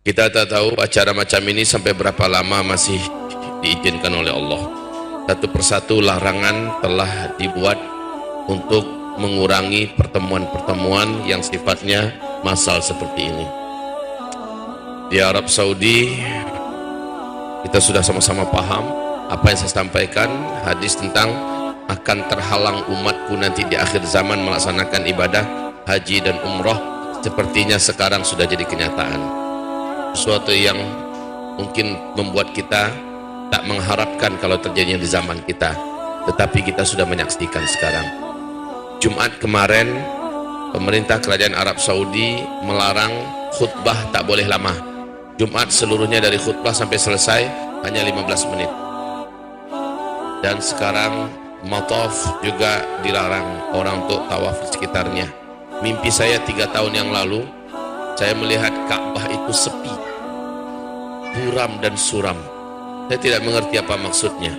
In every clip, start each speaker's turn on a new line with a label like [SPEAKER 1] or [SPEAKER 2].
[SPEAKER 1] Kita tak tahu acara macam ini sampai berapa lama masih diizinkan oleh Allah. Satu persatu larangan telah dibuat untuk mengurangi pertemuan-pertemuan yang sifatnya massal seperti ini. Di Arab Saudi kita sudah sama-sama paham apa yang saya sampaikan, hadis tentang akan terhalang umatku nanti di akhir zaman melaksanakan ibadah haji dan umrah, sepertinya sekarang sudah jadi kenyataan. Sesuatu yang mungkin membuat kita tak mengharapkan kalau terjadi di zaman kita, tetapi kita sudah menyaksikan sekarang. Jumat kemarin pemerintah kerajaan Arab Saudi melarang khutbah tak boleh lama. Jumat seluruhnya dari khutbah sampai selesai hanya 15 menit. Dan sekarang mataf juga dilarang orang untuk tawaf di sekitarnya. Mimpi saya 3 tahun yang lalu, saya melihat Ka'bah itu sepi, buram dan suram. Saya tidak mengerti apa maksudnya.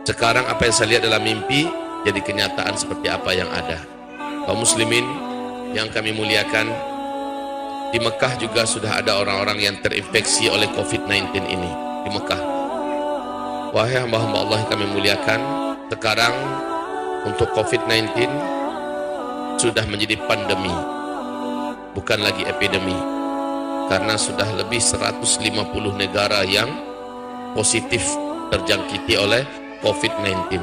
[SPEAKER 1] Sekarang apa yang saya lihat dalam mimpi jadi kenyataan seperti apa yang ada. Kaum muslimin yang kami muliakan, di Mekah juga sudah ada orang-orang yang terinfeksi oleh COVID-19 ini di Mekah. Wahai hamba-hamba Allah yang kami muliakan, sekarang untuk COVID-19 sudah menjadi pandemi, bukan lagi epidemi, karena sudah lebih 150 negara yang positif terjangkiti oleh COVID-19.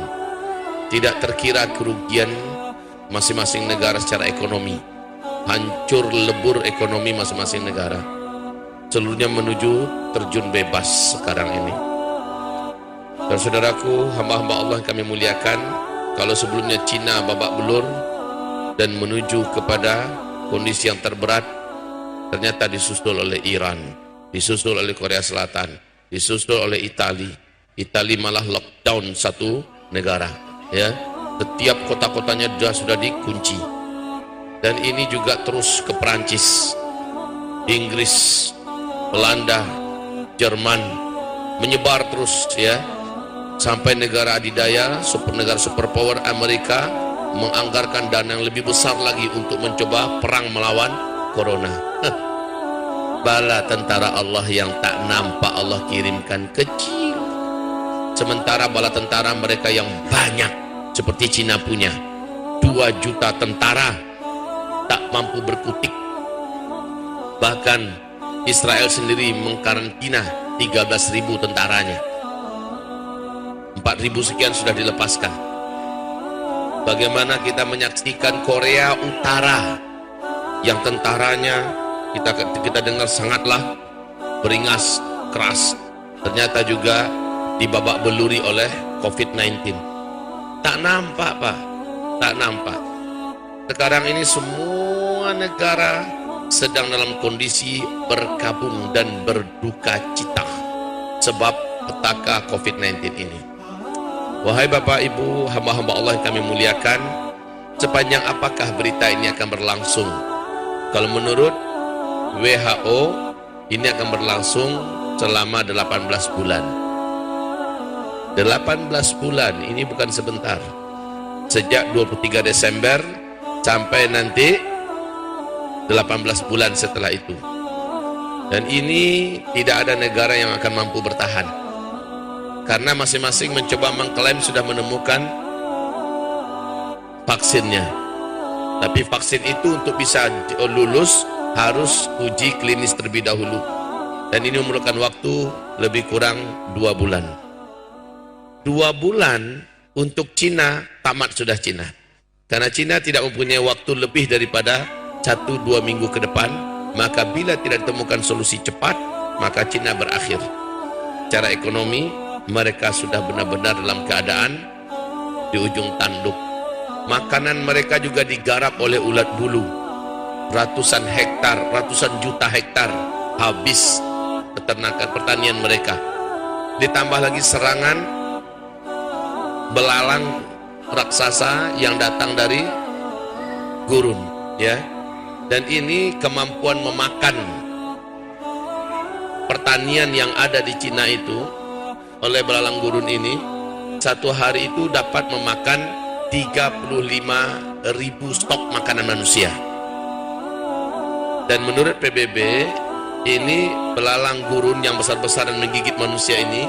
[SPEAKER 1] Tidak terkira kerugian masing-masing negara secara ekonomi, hancur lebur ekonomi masing-masing negara, seluruhnya menuju terjun bebas sekarang ini. Dan saudaraku, hamba-hamba Allah yang kami muliakan, kalau sebelumnya Cina babak belur dan menuju kepada kondisi yang terberat, ternyata disusul oleh Iran, disusul oleh Korea Selatan, disusul oleh Italia. Italia malah lockdown satu negara, ya. Setiap kota-kotanya sudah dikunci. Dan ini juga terus ke Perancis, Inggris, Belanda, Jerman, menyebar terus, ya, sampai negara adidaya, negara superpower Amerika menganggarkan dana yang lebih besar lagi untuk mencoba perang melawan corona. Bala tentara Allah yang tak nampak Allah kirimkan kecil, sementara bala tentara mereka yang banyak seperti Cina punya 2 juta tentara tak mampu berkutik. Bahkan Israel sendiri mengkarantina 13.000 tentaranya, 4.000 sekian sudah dilepaskan. Bagaimana kita menyaksikan Korea Utara yang tentaranya kita dengar sangatlah beringas keras, ternyata juga dibabak beluri oleh COVID-19. Tak nampak, Pak, tak nampak. Sekarang ini semua negara sedang dalam kondisi berkabung dan berduka cita sebab petaka COVID-19 ini. Wahai Bapak Ibu, hamba-hamba Allah yang kami muliakan, sepanjang apakah berita ini akan berlangsung? Kalau menurut WHO, ini akan berlangsung selama 18 bulan. 18 bulan, ini bukan sebentar. Sejak 23 Desember sampai nanti 18 bulan setelah itu. Dan ini tidak ada negara yang akan mampu bertahan, karena masing-masing mencoba mengklaim sudah menemukan vaksinnya. Tapi vaksin itu untuk bisa lulus harus uji klinis terlebih dahulu. Dan ini memerlukan waktu lebih kurang 2 bulan. 2 bulan untuk Cina, tamat sudah Cina. Karena Cina tidak mempunyai waktu lebih daripada 1-2 minggu ke depan. Maka bila tidak ditemukan solusi cepat, maka Cina berakhir. Secara ekonomi, mereka sudah benar-benar dalam keadaan di ujung tanduk. Makanan mereka juga digarap oleh ulat bulu. Ratusan hektar, ratusan juta hektar habis peternakan pertanian mereka. Ditambah lagi serangan belalang raksasa yang datang dari gurun, ya. Dan ini kemampuan memakan pertanian yang ada di Cina itu oleh belalang gurun ini, satu hari itu dapat memakan 35.000 stok makanan manusia. Dan menurut PBB, ini belalang gurun yang besar-besar dan menggigit manusia ini,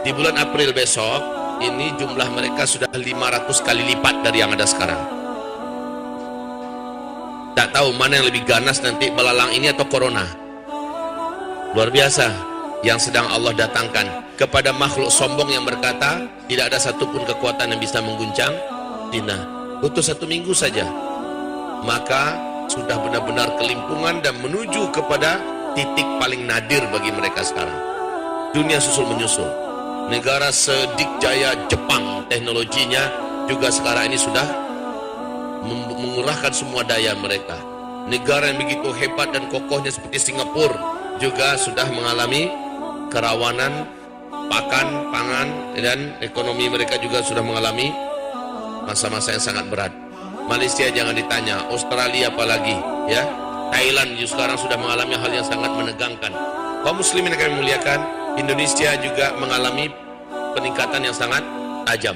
[SPEAKER 1] di bulan April besok ini jumlah mereka sudah 500 kali lipat dari yang ada sekarang. Tak tahu mana yang lebih ganas nanti, belalang ini atau corona. Luar biasa yang sedang Allah datangkan kepada makhluk sombong yang berkata tidak ada satupun kekuatan yang bisa mengguncang Cina. Butuh 1 minggu saja, maka sudah benar-benar kelimpungan dan menuju kepada titik paling nadir bagi mereka sekarang. Dunia susul menyusul. Negara sedikjaya Jepang teknologinya juga sekarang ini sudah mengerahkan semua daya mereka. Negara yang begitu hebat dan kokohnya seperti Singapura juga sudah mengalami kerawanan pakan, pangan, dan ekonomi mereka juga sudah mengalami masa-masa yang sangat berat. Malaysia jangan ditanya, Australia apalagi, ya. Thailand juga sekarang sudah mengalami hal yang sangat menegangkan. Kaum muslimin yang kami muliakan, Indonesia juga mengalami peningkatan yang sangat tajam.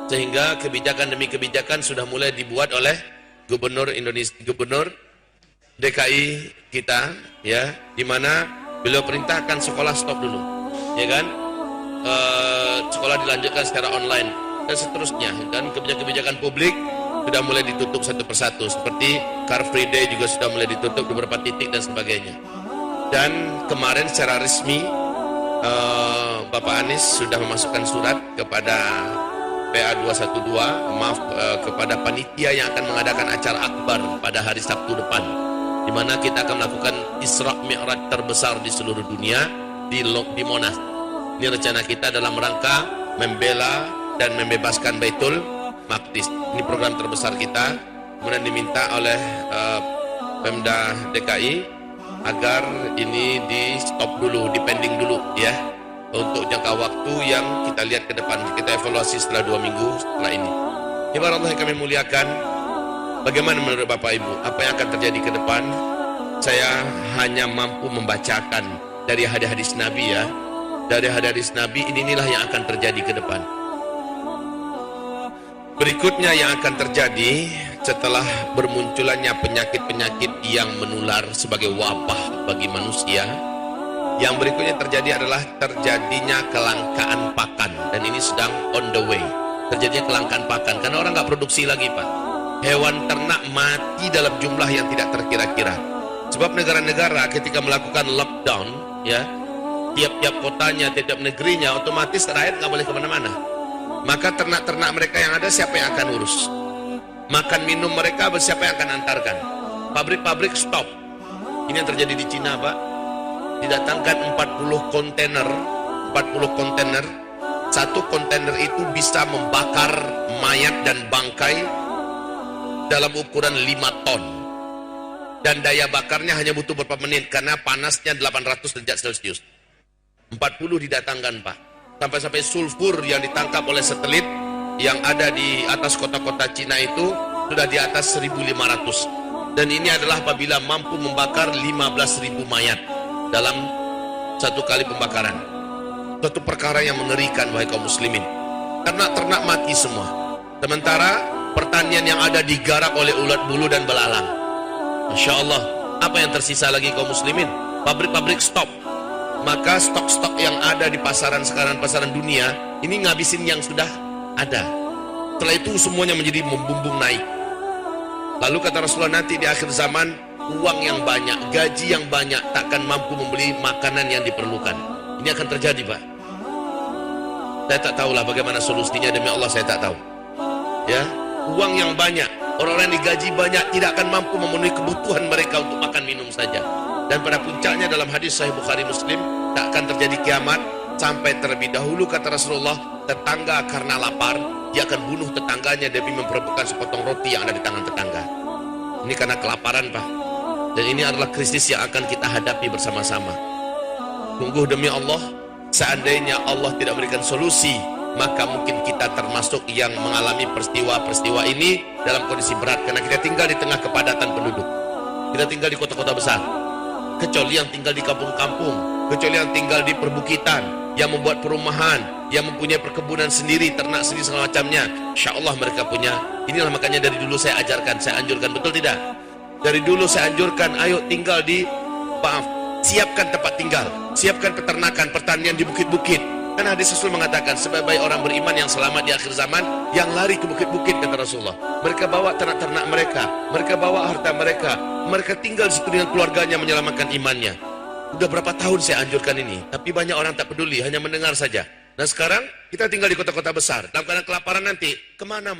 [SPEAKER 1] Sehingga kebijakan demi kebijakan sudah mulai dibuat oleh Gubernur DKI kita, ya, di mana beliau perintahkan sekolah stop dulu, ya kan? Sekolah dilanjutkan secara online dan seterusnya, dan kebijakan-kebijakan publik sudah mulai ditutup satu persatu, seperti Car Free Day juga sudah mulai ditutup di beberapa titik dan sebagainya. Dan kemarin secara resmi Bapak Anies sudah memasukkan surat kepada PA 212, kepada panitia yang akan mengadakan acara akbar pada hari Sabtu depan, di mana kita akan melakukan Isra Mi'raj terbesar di seluruh dunia di Monas. Ini rencana kita dalam rangka membela dan membebaskan Baitul Maqdis. Ini program terbesar kita. Kemudian diminta oleh Pemda DKI agar ini di stop dulu, dipending dulu, ya, untuk jangka waktu yang kita lihat ke depan. Kita evaluasi setelah 2 minggu setelah ini. Ibarat Allah yang kami muliakan, bagaimana menurut Bapak Ibu apa yang akan terjadi ke depan? Saya hanya mampu membacakan dari hadis-hadis Nabi, ya. Dari hadis Nabi, inilah yang akan terjadi ke depan. Berikutnya yang akan terjadi setelah bermunculannya penyakit-penyakit yang menular sebagai wabah bagi manusia, yang berikutnya terjadi adalah terjadinya kelangkaan pakan, dan ini sedang on the way. Terjadinya kelangkaan pakan karena orang nggak produksi lagi, Pak. Hewan ternak mati dalam jumlah yang tidak terkira-kira. Sebab negara-negara ketika melakukan lockdown, ya, tiap-tiap kotanya, tiap-tiap negerinya, otomatis rakyat nggak boleh kemana-mana. Maka ternak-ternak mereka yang ada siapa yang akan urus? Makan minum mereka siapa yang akan antarkan? Pabrik-pabrik stop. Ini yang terjadi di Cina, Pak. Didatangkan 40 kontainer. Satu kontainer itu bisa membakar mayat dan bangkai dalam ukuran 5 ton. Dan daya bakarnya hanya butuh beberapa menit karena panasnya 800 derajat Celcius. 40 didatangkan, Pak. Sampai-sampai sulfur yang ditangkap oleh satelit yang ada di atas kota-kota Cina itu sudah di atas 1.500. Dan ini adalah apabila mampu membakar 15.000 mayat dalam satu kali pembakaran. Suatu perkara yang mengerikan, wahai kaum muslimin. Ternak-ternak mati semua. Sementara pertanian yang ada digarap oleh ulat bulu dan belalang. Masya Allah, apa yang tersisa lagi kaum muslimin? Pabrik-pabrik stop. Maka stok-stok yang ada di pasaran sekarang, pasaran dunia, ini ngabisin yang sudah ada. Setelah itu semuanya menjadi membumbung naik. Lalu kata Rasulullah, nanti di akhir zaman, uang yang banyak, gaji yang banyak, takkan mampu membeli makanan yang diperlukan. Ini akan terjadi, Pak. Saya tak tahulah bagaimana solusinya, demi Allah saya tak tahu. Ya, uang yang banyak, orang-orang yang digaji banyak tidak akan mampu memenuhi kebutuhan mereka untuk makan minum saja. Dan pada puncaknya dalam hadis Sahih Bukhari Muslim, tak akan terjadi kiamat sampai terlebih dahulu, kata Rasulullah, tetangga karena lapar, dia akan bunuh tetangganya demi memperebutkan sepotong roti yang ada di tangan tetangga. Ini karena kelaparan, Pak. Dan ini adalah krisis yang akan kita hadapi bersama-sama. Sungguh demi Allah, seandainya Allah tidak memberikan solusi, maka mungkin kita termasuk yang mengalami peristiwa-peristiwa ini dalam kondisi berat, karena kita tinggal di tengah kepadatan penduduk. Kita tinggal di kota-kota besar. Kecuali yang tinggal di kampung-kampung, kecuali yang tinggal di perbukitan, yang membuat perumahan, yang mempunyai perkebunan sendiri, ternak sendiri segala macamnya, insya Allah mereka punya. Inilah makanya dari dulu saya ajarkan, saya anjurkan, betul tidak? Dari dulu saya anjurkan, ayo tinggal di siapkan tempat tinggal, siapkan peternakan, pertanian di bukit-bukit. Karena hadis Rasul mengatakan, sebaik-baik orang beriman yang selamat di akhir zaman, yang lari ke bukit-bukit, kata Rasulullah. Mereka bawa ternak-ternak mereka, mereka bawa harta mereka, mereka tinggal di situ dengan keluarganya menyelamatkan imannya. Udah berapa tahun saya anjurkan ini, tapi banyak orang tak peduli, hanya mendengar saja. Nah sekarang kita tinggal di kota-kota besar, dalam keadaan kelaparan nanti, kemana